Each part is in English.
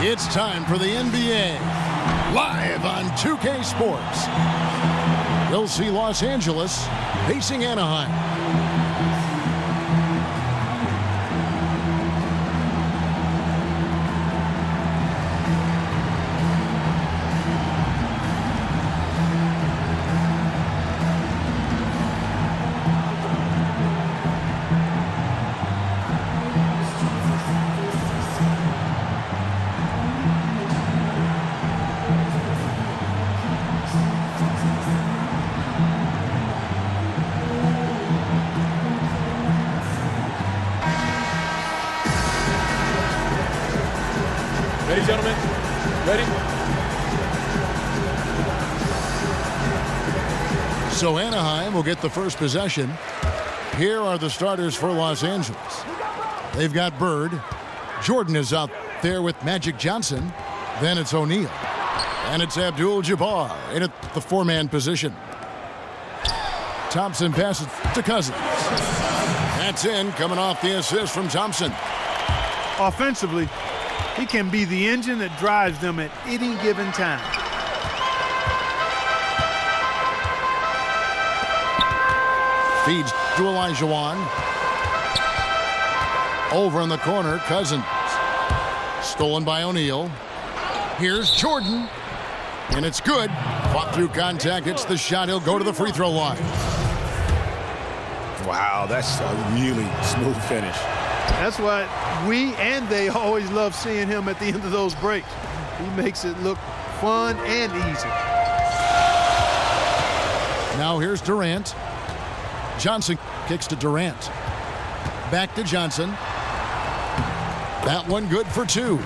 It's time for the NBA, live on 2K Sports. You'll see Los Angeles facing Anaheim. Ready, gentlemen? Ready? So Anaheim will get the first possession. Here are the starters for Los Angeles. They've got Bird. Jordan is out there with Magic Johnson. Then it's O'Neal. And it's Abdul-Jabbar in at the four-man position. Thompson passes to Cousins. That's in, coming off the assist from Thompson. Offensively, he can be the engine that drives them at any given time. Feeds to Olajuwon. Over in the corner, Cousins. Stolen by O'Neal. Here's Jordan. And it's good. Fought through contact. It's the shot. He'll go to the free throw line. Wow, that's a really smooth finish. That's why we and they always love seeing him at the end of those breaks. He makes it look fun and easy. Now here's Durant. Johnson kicks to Durant. Back to Johnson. That one good for two.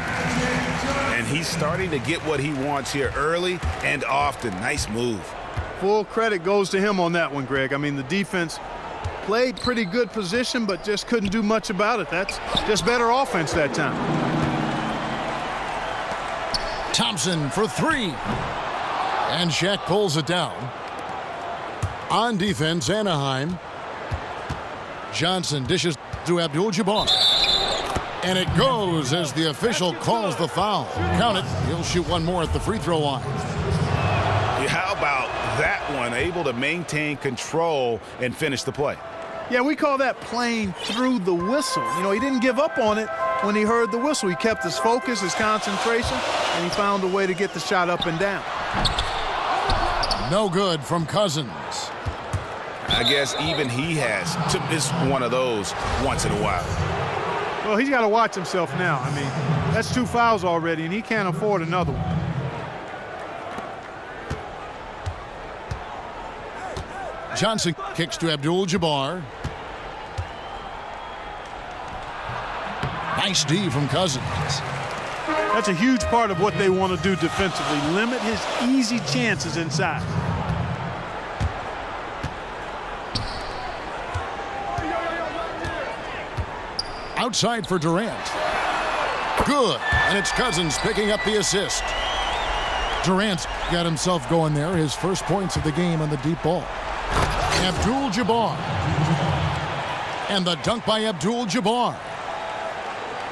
And he's starting to get what he wants here early and often. Nice move. Full credit goes to him on that one, Greg. I mean, the defense played pretty good position, but just couldn't do much about it. That's just better offense that time. Thompson for three. And Shaq pulls it down. On defense, Anaheim. Johnson dishes to Abdul-Jabbar. And it goes as the official calls the foul. Count it. He'll shoot one more at the free throw line. Yeah, how about that one? Able to maintain control and finish the play. Yeah, we call that playing through the whistle. You know, he didn't give up on it when he heard the whistle. He kept his focus, his concentration, and he found a way to get the shot up and down. No good from Cousins. I guess even he has to miss one of those once in a while. Well, he's got to watch himself now. I mean, that's 2 fouls already, and he can't afford another one. Johnson kicks to Abdul-Jabbar. Nice D from Cousins. That's a huge part of what they want to do defensively. Limit his easy chances inside. Outside for Durant. Good. And it's Cousins picking up the assist. Durant's got himself going there. His first points of the game on the deep ball. Abdul-Jabbar. And the dunk by Abdul-Jabbar.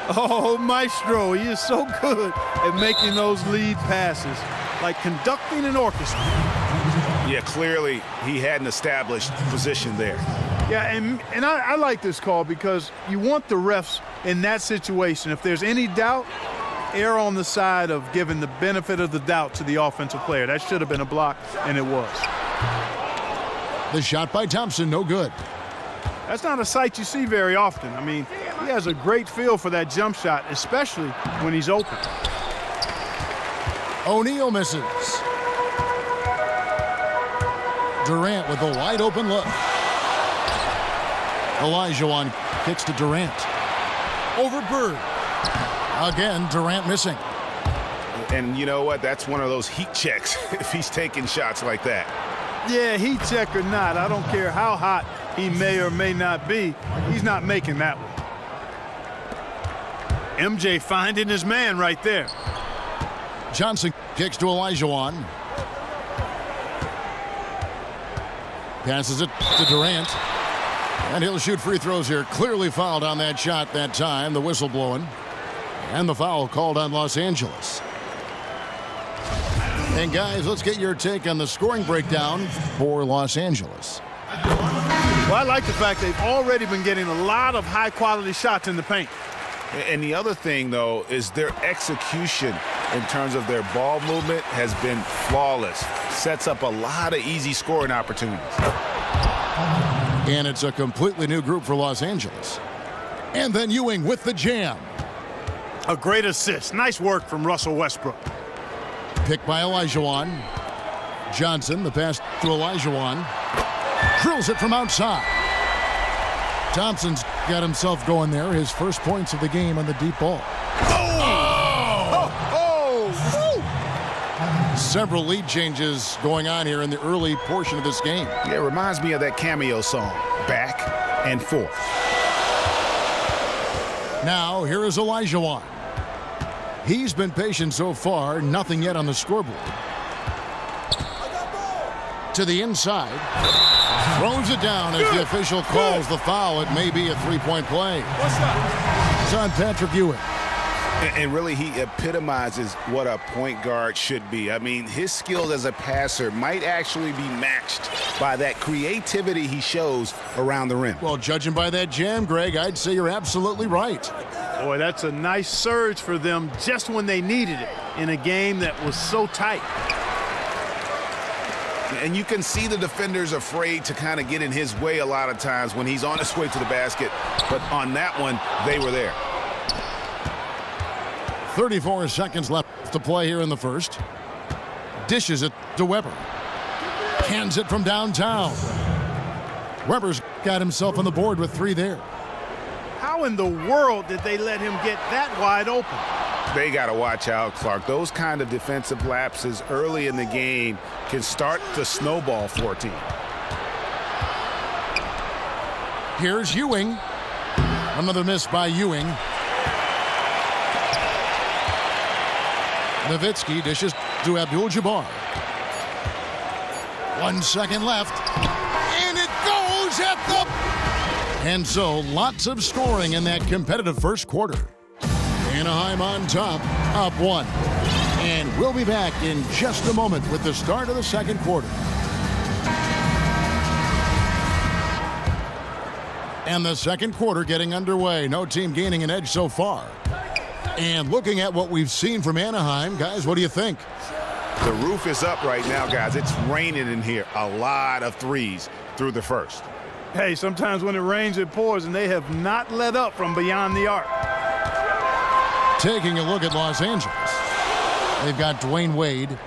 Oh, Maestro, he is so good at making those lead passes, like conducting an orchestra. Yeah, clearly he had an established position there. Yeah, and I like this call because you want the refs in that situation. If there's any doubt, err on the side of giving the benefit of the doubt to the offensive player. That should have been a block, and it was. The shot by Thompson, no good. That's not a sight you see very often. I mean, he has a great feel for that jump shot, especially when he's open. O'Neal misses. Durant with a wide open look. Olajuwon kicks to Durant. Over Bird. Again, Durant missing. And you know what? That's one of those heat checks if he's taking shots like that. Yeah, heat check or not, I don't care how hot he may or may not be, he's not making that one. MJ finding his man right there. Johnson kicks to Olajuwon. Passes it to Durant. And he'll shoot free throws here. Clearly fouled on that shot that time. The whistle blowing. And the foul called on Los Angeles. And guys, let's get your take on the scoring breakdown for Los Angeles. Well, I like the fact they've already been getting a lot of high-quality shots in the paint. And the other thing, though, is their execution in terms of their ball movement has been flawless. Sets up a lot of easy scoring opportunities. And it's a completely new group for Los Angeles. And then Ewing with the jam. A great assist. Nice work from Russell Westbrook. Picked by Olajuwon. Johnson, the pass to Olajuwon. Drills it from outside. Thompson's got himself going there. His first points of the game on the deep ball. Several lead changes going on here in the early portion of this game. Yeah, it reminds me of that Cameo song, Back and Forth. Now, here is Olajuwon. He's been patient so far, nothing yet on the scoreboard. To the inside. Throws it down as the official calls the foul. It may be a three-point play. It's on Patrick Ewing. And really, he epitomizes what a point guard should be. I mean, his skills as a passer might actually be matched by that creativity he shows around the rim. Well, judging by that jam, Greg, I'd say you're absolutely right. Boy, that's a nice surge for them just when they needed it in a game that was so tight. And you can see the defenders afraid to kind of get in his way a lot of times when he's on his way to the basket. But on that one, they were there. 34 seconds left to play here in the first. Dishes it to Weber. Hands it from downtown. Weber's got himself on the board with three there. How in the world did they let him get that wide open? They got to watch out, Clark. Those kind of defensive lapses early in the game can start to snowball for a team. Here's Ewing. Another miss by Ewing. Nowitzki dishes to Abdul-Jabbar. 1 second left. And it goes at the... And so, lots of scoring in that competitive first quarter. Anaheim on top, up one. And we'll be back in just a moment with the start of the second quarter. And the second quarter getting underway. No team gaining an edge so far. And looking at what we've seen from Anaheim, guys, what do you think? The roof is up right now, guys. It's raining in here. A lot of threes through the first. Hey, sometimes when it rains, it pours, and they have not let up from beyond the arc. Taking a look at Los Angeles. They've got Dwayne Wade.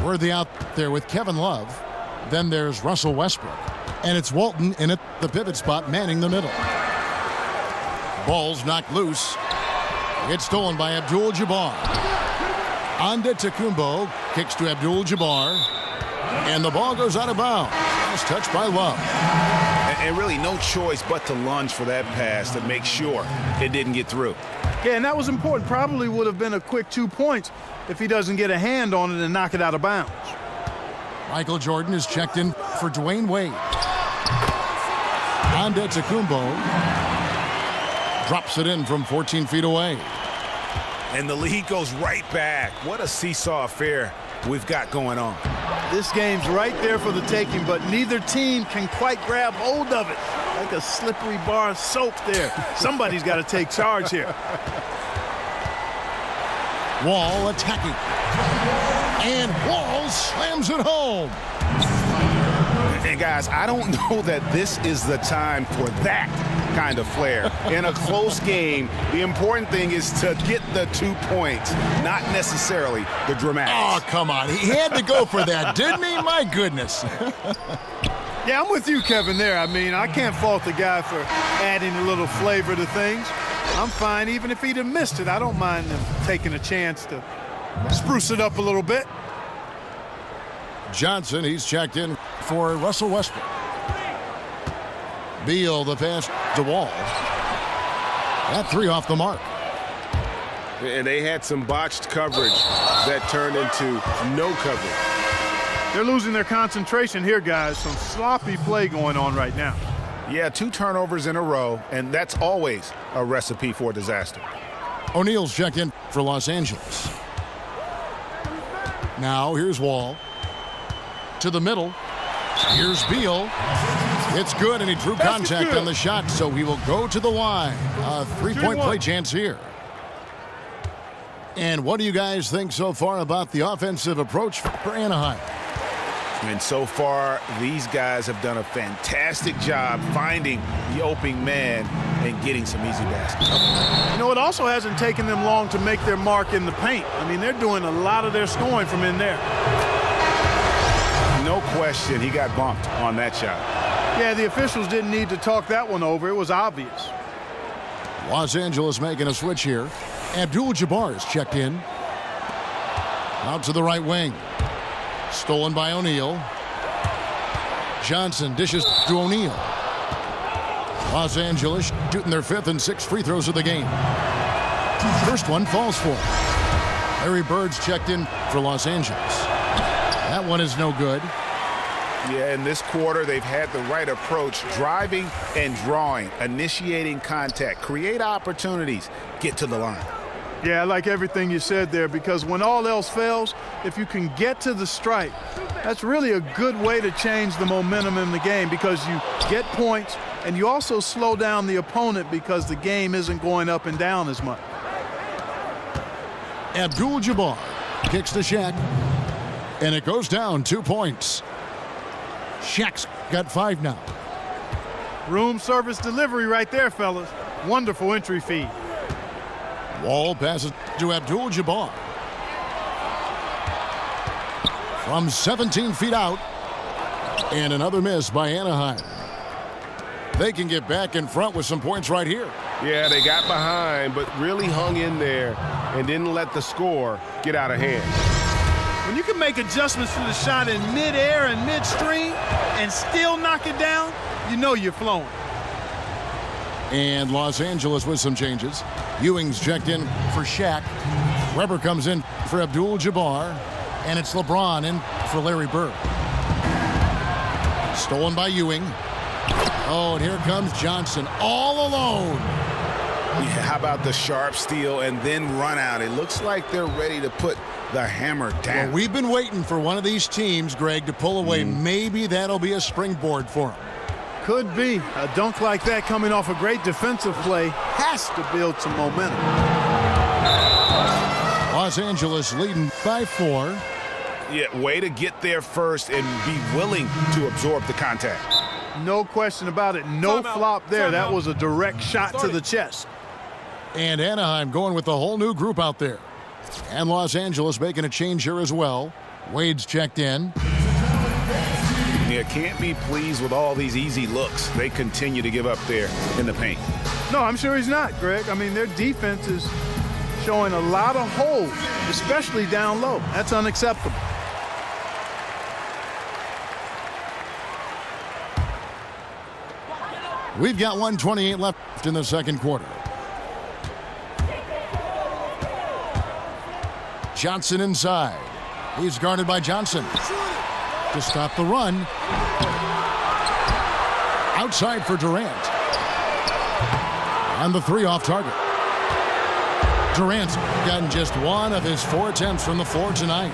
Worthy out there with Kevin Love. Then there's Russell Westbrook. And it's Walton in at the pivot spot, manning the middle. Ball's knocked loose. It's stolen by Abdul-Jabbar. Antetokounmpo kicks to Abdul-Jabbar. And the ball goes out of bounds. Last touch by Love. And really no choice but to lunge for that pass to make sure it didn't get through. Yeah, and that was important. Probably would have been a quick 2 points if he doesn't get a hand on it and knock it out of bounds. Michael Jordan is checked in for Dwayne Wade. Antetokounmpo drops it in from 14 feet away. And the lead goes right back. What a seesaw affair we've got going on. This game's right there for the taking, but neither team can quite grab hold of it. Like a slippery bar of soap there. Somebody's got to take charge here. Wall attacking. And Wall slams it home. And guys, I don't know that this is the time for that kind of flair. In a close game, the important thing is to get the 2 points, not necessarily the dramatics. Oh, come on. He had to go for that, didn't he? My goodness. Yeah, I'm with you, Kevin, there. I mean, I can't fault the guy for adding a little flavor to things. I'm fine. Even if he'd have missed it, I don't mind him taking a chance to spruce it up a little bit. Johnson, he's checked in for Russell Westbrook. Beal, the pass to Wall. That three off the mark. And they had some botched coverage that turned into no coverage. They're losing their concentration here, guys. Some sloppy play going on right now. Yeah, 2 turnovers in a row, and that's always a recipe for disaster. O'Neal's checked in for Los Angeles. Now here's Wall. To the middle. Here's Beal. It's good, and he drew contact on the shot, so he will go to the line. A 3-point play chance here. And what do you guys think so far about the offensive approach for Anaheim? And so far, these guys have done a fantastic job finding the opening man and getting some easy baskets. You know, it also hasn't taken them long to make their mark in the paint. I mean, they're doing a lot of their scoring from in there. No question, he got bumped on that shot. Yeah, the officials didn't need to talk that one over. It was obvious. Los Angeles making a switch here. Abdul-Jabbar is checked in. Out to the right wing. Stolen by O'Neal. Johnson dishes to O'Neal. Los Angeles shooting their 5th and 6th free throws of the game. First one falls for him. Larry Bird's checked in for Los Angeles. That one is no good. Yeah, in this quarter, they've had the right approach, driving and drawing, initiating contact, create opportunities, get to the line. Yeah, I like everything you said there, because when all else fails, if you can get to the stripe, that's really a good way to change the momentum in the game, because you get points and you also slow down the opponent because the game isn't going up and down as much. Abdul-Jabbar kicks to Shaq, and it goes down 2 points. Shaq's got 5 now. Room service delivery right there, fellas. Wonderful entry feed. Wall passes to Abdul-Jabbar. From 17 feet out. And another miss by Anaheim. They can get back in front with some points right here. Yeah, they got behind, but really hung in there and didn't let the score get out of hand. When you can make adjustments to the shot in midair and midstream and still knock it down, you know you're flowing. And Los Angeles with some changes. Ewing's checked in for Shaq. Weber comes in for Abdul-Jabbar. And it's LeBron in for Larry Bird. Stolen by Ewing. Oh, and here comes Johnson all alone. Yeah, how about the sharp steal and then run out? It looks like they're ready to put the hammer down. Well, we've been waiting for one of these teams, Greg, to pull away. Maybe that'll be a springboard for them. Could be. A dunk like that coming off a great defensive play has to build some momentum. Los Angeles leading by 4. Yeah, way to get there first and be willing to absorb the contact. No question about it. No flop there. That was a direct shot to the chest. And Anaheim going with the whole new group out there. And Los Angeles making a change here as well. Wade's checked in. Yeah, can't be pleased with all these easy looks. They continue to give up there in the paint. No, I'm sure he's not, Greg. I mean, their defense is showing a lot of holes, especially down low. That's unacceptable. We've got 1:28 left in the second quarter. Johnson inside. He's guarded by Johnson. To stop the run. Outside for Durant. And the 3 off target. Durant's gotten just 1 of his 4 attempts from the floor tonight.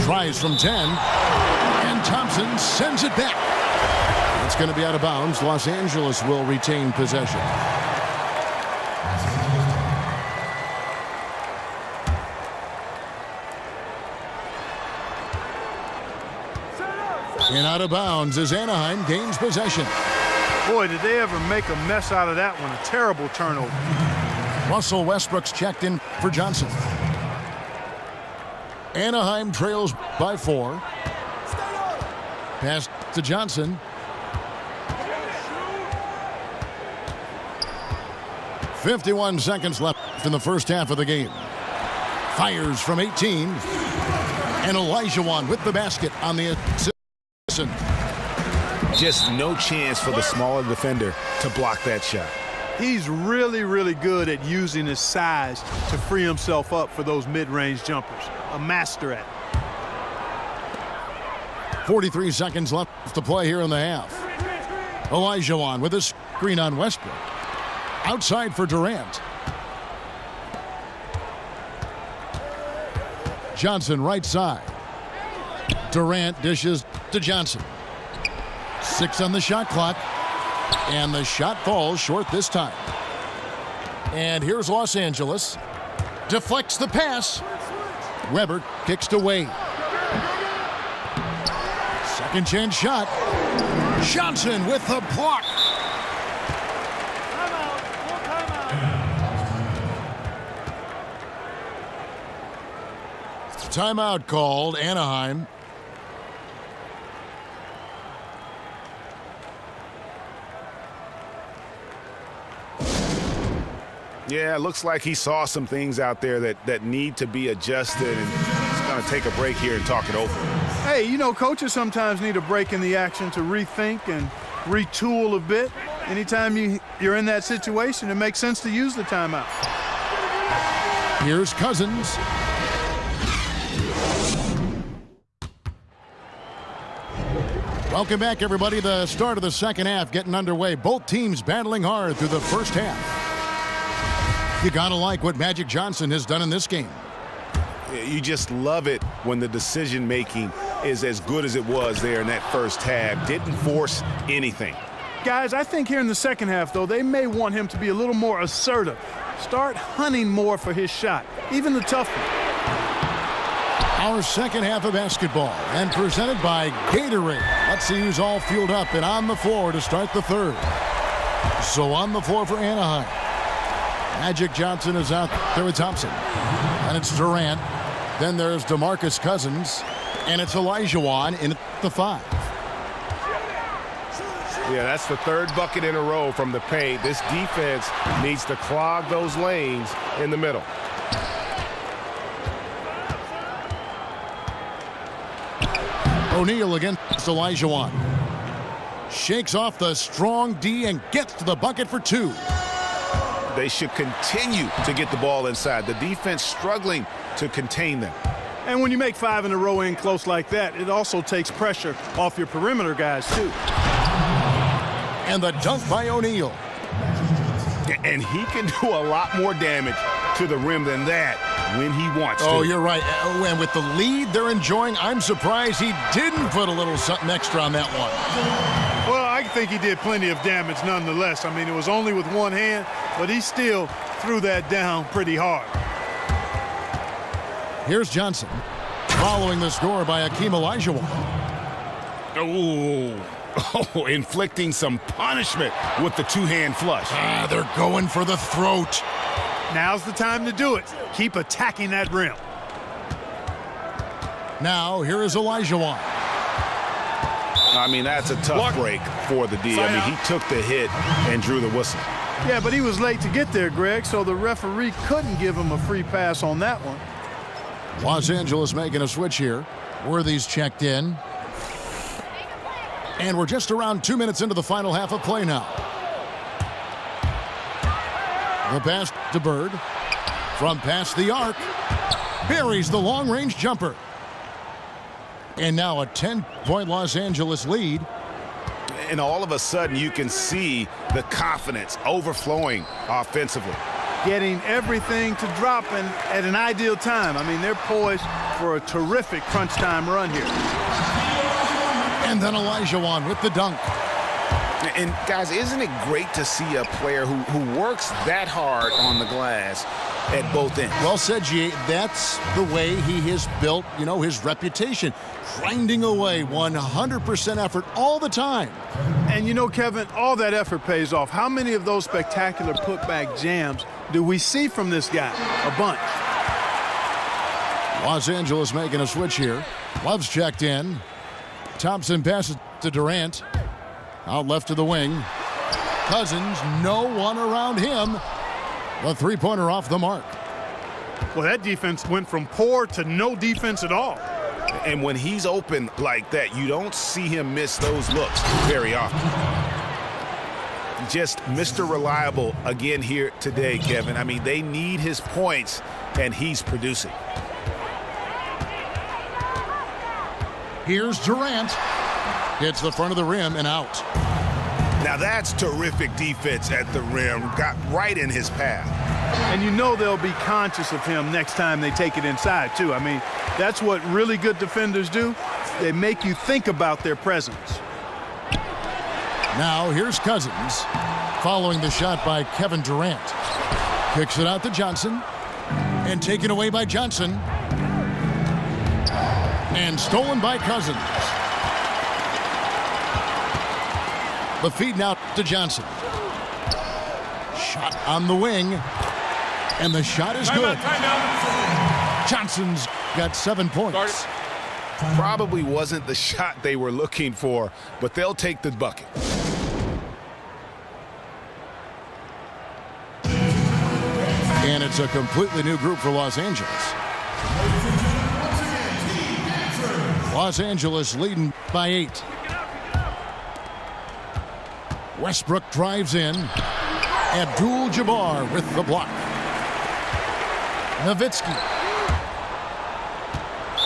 Tries from 10. And Thompson sends it back. It's going to be out of bounds. Los Angeles will retain possession. And out of bounds as Anaheim gains possession. Boy, did they ever make a mess out of that one. A terrible turnover. Russell Westbrook's checked in for Johnson. Anaheim trails by 4. Pass to Johnson. 51 seconds left in the first half of the game. Fires from 18. And Olajuwon with the basket on the assist. Just no chance for the smaller defender to block that shot. He's really, really good at using his size to free himself up for those mid-range jumpers. A master at it. 43 seconds left to play here in the half. Olajuwon with a screen on Westbrook. Outside for Durant. Johnson right side. Durant dishes to Johnson. 6 on the shot clock. And the shot falls short this time. And here's Los Angeles. Deflects the pass. Webber kicks to Wade. Second chance shot. Johnson with the block. Timeout called, Anaheim. Yeah, it looks like he saw some things out there that need to be adjusted, and he's going to take a break here and talk it over. Hey, you know, coaches sometimes need a break in the action to rethink and retool a bit. Anytime you're in that situation, it makes sense to use the timeout. Here's Cousins. Welcome back, everybody. The start of the second half getting underway. Both teams battling hard through the first half. You gotta like what Magic Johnson has done in this game. You just love it when the decision-making is as good as it was there in that first half. Didn't force anything. Guys, I think here in the second half, though, they may want him to be a little more assertive. Start hunting more for his shot, even the tough one. Our second half of basketball, and presented by Gatorade. Let's see who's all fueled up and on the floor to start the third. So on the floor for Anaheim. Magic Johnson is out there with Thompson. And it's Durant. Then there's DeMarcus Cousins. And it's Olajuwon in the 5. Yeah, that's the third bucket in a row from the paint. This defense needs to clog those lanes in the middle. O'Neal against Olajuwon. Shakes off the strong D and gets to the bucket for 2. They should continue to get the ball inside. The defense struggling to contain them. And when you make 5 in a row in close like that, it also takes pressure off your perimeter guys, too. And the dunk by O'Neal. And he can do a lot more damage to the rim than that when he wants to. Oh, you're right. And with the lead they're enjoying, I'm surprised he didn't put a little something extra on that one. Well, I think he did plenty of damage nonetheless. I mean, it was only with one hand, but he still threw that down pretty hard. Here's Johnson, following the score by Hakeem Olajuwon. Oh, inflicting some punishment with the two-hand flush. They're going for the throat. Now's the time to do it. Keep attacking that rim. Now, here is Olajuwon. I mean, that's a tough break for the D. I mean, he took the hit and drew the whistle. Yeah, but he was late to get there, Greg, so the referee couldn't give him a free pass on that one. Los Angeles making a switch here. Worthy's checked in. And we're just around 2 minutes into the final half of play now. The pass to Bird. From past the arc. Buries the long-range jumper. And now a 10-point Los Angeles lead. And all of a sudden you can see the confidence overflowing offensively. Getting everything to drop in at an ideal time. I mean, they're poised for a terrific crunch time run here. And then Olajuwon with the dunk. And, guys, isn't it great to see a player who works that hard on the glass at both ends? Well said, G. That's the way he has built, his reputation. Grinding away, 100% effort all the time. And, Kevin, all that effort pays off. How many of those spectacular putback jams do we see from this guy? A bunch. Los Angeles making a switch here. Love's checked in. Thompson passes to Durant. Out left to the wing. Cousins, no one around him. The three-pointer off the mark. Well, that defense went from poor to no defense at all. And when he's open like that, you don't see him miss those looks very often. Just Mr. Reliable again here today, Kevin. I mean, they need his points, and he's producing. Here's Durant. Hits the front of the rim and out. Now that's terrific defense at the rim. Got right in his path. And you know they'll be conscious of him next time they take it inside, too. I mean, that's what really good defenders do. They make you think about their presence. Now here's Cousins following the shot by Kevin Durant. Kicks it out to Johnson and taken away by Johnson. And stolen by Cousins. The feed now to Johnson. Shot on the wing. And the shot is good. Johnson's got 7 points. Probably wasn't the shot they were looking for, but they'll take the bucket. And it's a completely new group for Los Angeles. Los Angeles leading by 8. Westbrook drives in. Abdul-Jabbar with the block. Nowitzki.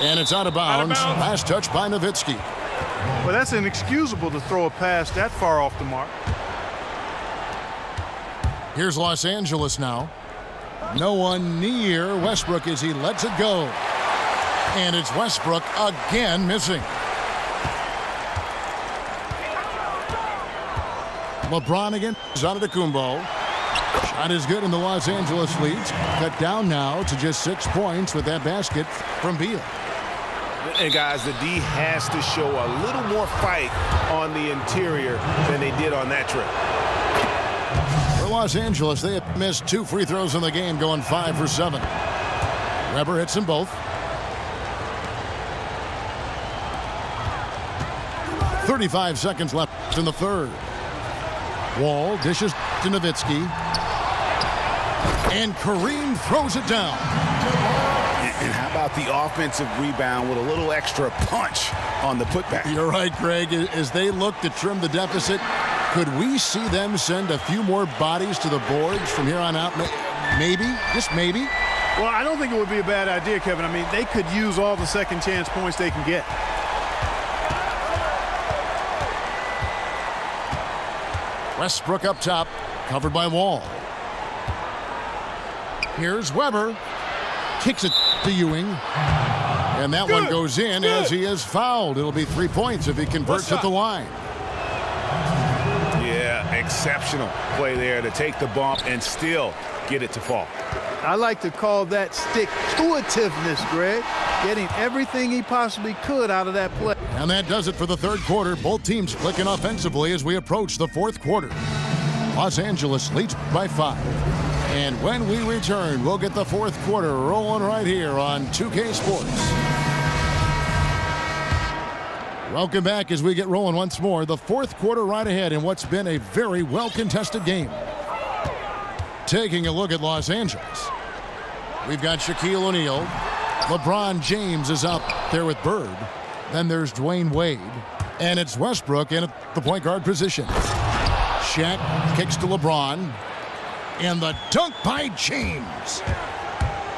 And it's out of bounds. Last touch by Nowitzki. Well, that's inexcusable to throw a pass that far off the mark. Here's Los Angeles now. No one near Westbrook as he lets it go. And it's Westbrook again missing. LeBron again. Antetokounmpo. Shot is good, and the Los Angeles leads. Cut down now to just 6 points with that basket from Beal. And guys, the D has to show a little more fight on the interior than they did on that trip. For Los Angeles, they have missed 2 free throws in the game, going 5 for 7. Weber hits them both. 35 seconds left in the third. Wall dishes to Nowitzki. And Kareem throws it down. And how about the offensive rebound with a little extra punch on the putback? You're right, Greg. As they look to trim the deficit, could we see them send a few more bodies to the boards from here on out? Maybe, just maybe. Well, I don't think it would be a bad idea, Kevin. I mean, they could use all the second chance points they can get. Westbrook up top, covered by Wall. Here's Weber. Kicks it to Ewing. And that one goes in as he is fouled. It'll be 3 points if he converts at the line. Yeah, exceptional play there to take the bump and still get it to fall. I like to call that stick-to-itiveness, Greg. Getting everything he possibly could out of that play. And that does it for the third quarter. Both teams clicking offensively as we approach the fourth quarter. Los Angeles leads by 5. And when we return, we'll get the fourth quarter rolling right here on 2K Sports. Welcome back as we get rolling once more. The fourth quarter right ahead in what's been a very well-contested game. Taking a look at Los Angeles. We've got Shaquille O'Neal. LeBron James is out there with Bird. Then there's Dwayne Wade. And it's Westbrook in at the point guard position. Shaq kicks to LeBron. And the dunk by James.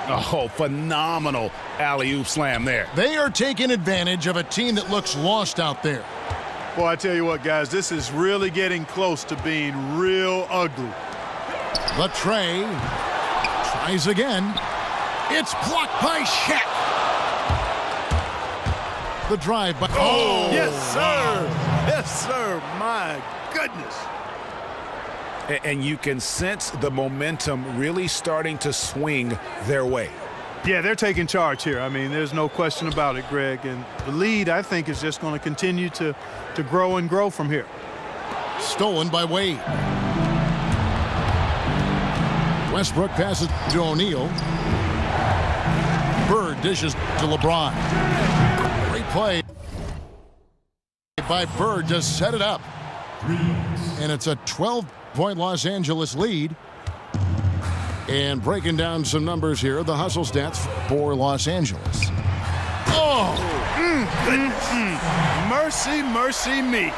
Oh, phenomenal alley-oop slam there. They are taking advantage of a team that looks lost out there. Well, I tell you what, guys, this is really getting close to being real ugly. Latrey tries again. It's blocked by Shaq. The drive by... Oh, yes, sir. Yes, sir. My goodness. And you can sense the momentum really starting to swing their way. Yeah, they're taking charge here. I mean, there's no question about it, Greg. And the lead, I think, is just going to continue to grow and grow from here. Stolen by Wade. Westbrook passes to O'Neal. Bird dishes to LeBron. Great play by Bird to set it up. And it's a 12-point Los Angeles lead. And breaking down some numbers here, the hustle stats for Los Angeles. Oh! Mercy, mercy me.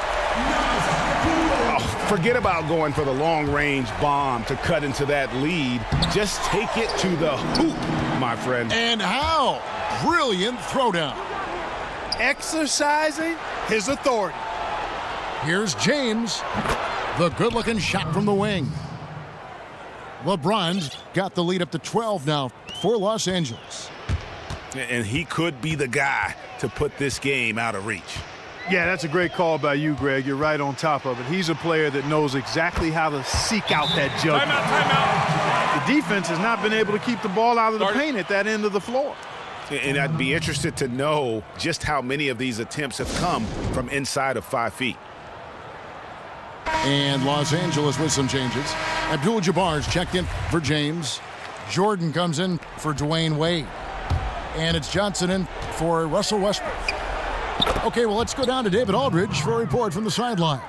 Oh, forget about going for the long-range bomb to cut into that lead. Just take it to the hoop, my friend. And how? Brilliant throwdown. Exercising his authority. Here's James. The good-looking shot from the wing. LeBron's got the lead up to 12 now for Los Angeles. And he could be the guy to put this game out of reach. Yeah, that's a great call by you, Greg. You're right on top of it. He's a player that knows exactly how to seek out that juggle. Timeout. The defense has not been able to keep the ball out of the paint at that end of the floor. And I'd be interested to know just how many of these attempts have come from inside of 5 feet. And Los Angeles with some changes. Abdul-Jabbar's checked in for James. Jordan comes in for Dwayne Wade. And it's Johnson in for Russell Westbrook. Okay, well, let's go down to David Aldridge for a report from the sideline.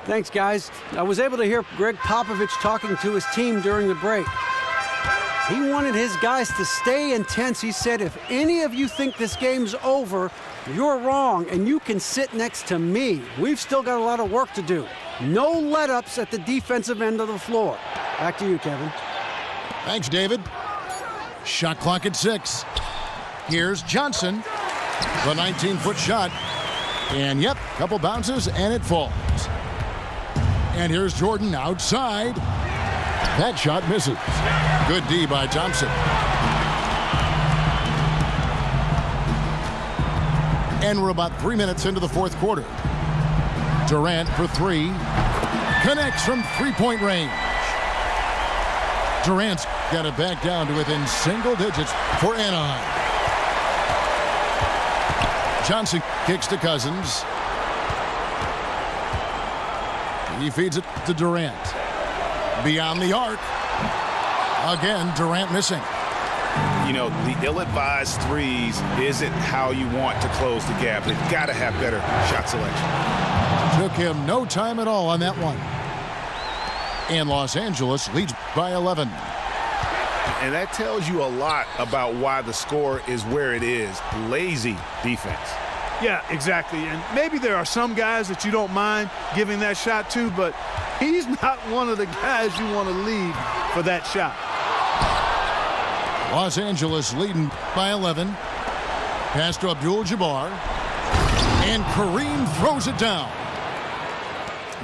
Thanks, guys. I was able to hear Greg Popovich talking to his team during the break. He wanted his guys to stay intense. He said, if any of you think this game's over, you're wrong, and you can sit next to me. We've still got a lot of work to do. No let-ups at the defensive end of the floor. Back to you, Kevin. Thanks, David. Shot clock at 6. Here's Johnson. The 19-foot shot. And, yep, couple bounces, and it falls. And here's Jordan outside. That shot misses. Good D by Thompson. And we're about 3 minutes into the fourth quarter. Durant for 3. Connects from three-point range. Durant's got it back down to within single digits for Anaheim. Johnson kicks to Cousins. He feeds it to Durant. Beyond the arc. Again, Durant missing. You know, the ill-advised threes isn't how you want to close the gap. They've got to have better shot selection. Took him no time at all on that one. And Los Angeles leads by 11. And that tells you a lot about why the score is where it is. Lazy defense. Yeah, exactly. And maybe there are some guys that you don't mind giving that shot to, but he's not one of the guys you want to leave for that shot. Los Angeles leading by 11. Pass to Abdul-Jabbar. And Kareem throws it down.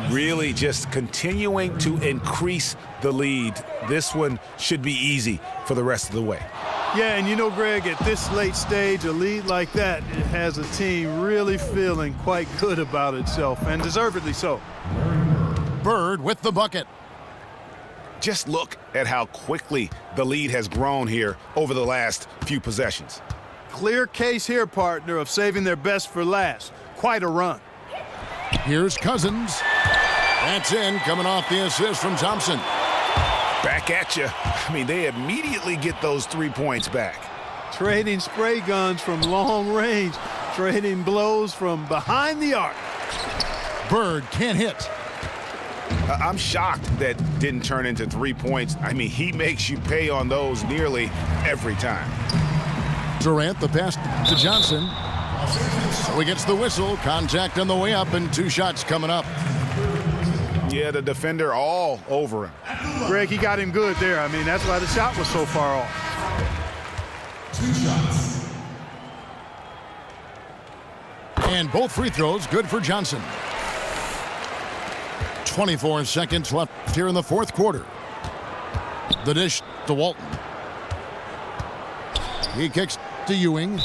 Really just continuing to increase the lead. This one should be easy for the rest of the way. Yeah, and you know, Greg, at this late stage, a lead like that, it has a team really feeling quite good about itself, and deservedly so. Bird with the bucket. Just look at how quickly the lead has grown here over the last few possessions. Clear case here, partner, of saving their best for last. Quite a run. Here's Cousins. That's in, coming off the assist from Thompson. Back at you. I mean, they immediately get those 3 points back. Trading spray guns from long range. Trading blows from behind the arc. Bird can't hit. I'm shocked that didn't turn into 3 points. I mean, he makes you pay on those nearly every time. Durant, the pass to Johnson. So he gets the whistle. Contact on the way up, and 2 shots coming up. Yeah, the defender all over him. Greg, he got him good there. I mean, that's why the shot was so far off. 2 shots. And both free throws good for Johnson. 24 seconds left here in the fourth quarter. The dish to Walton. He kicks to Ewing.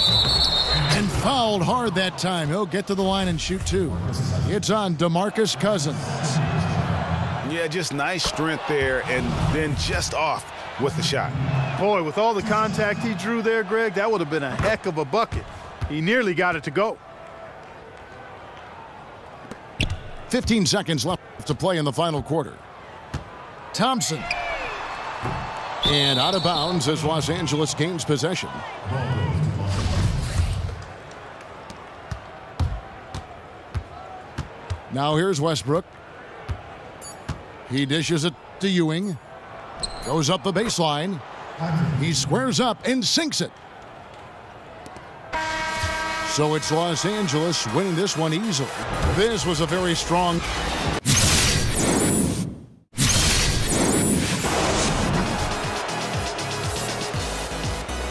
And fouled hard that time. He'll get to the line and shoot 2. It's on DeMarcus Cousins. Yeah, just nice strength there, and then just off with the shot. Boy, with all the contact he drew there, Greg, that would have been a heck of a bucket. He nearly got it to go. 15 seconds left to play in the final quarter. Thompson. And out of bounds as Los Angeles gains possession. Now here's Westbrook. He dishes it to Ewing. Goes up the baseline. He squares up and sinks it. So it's Los Angeles winning this one easily. This was a very strong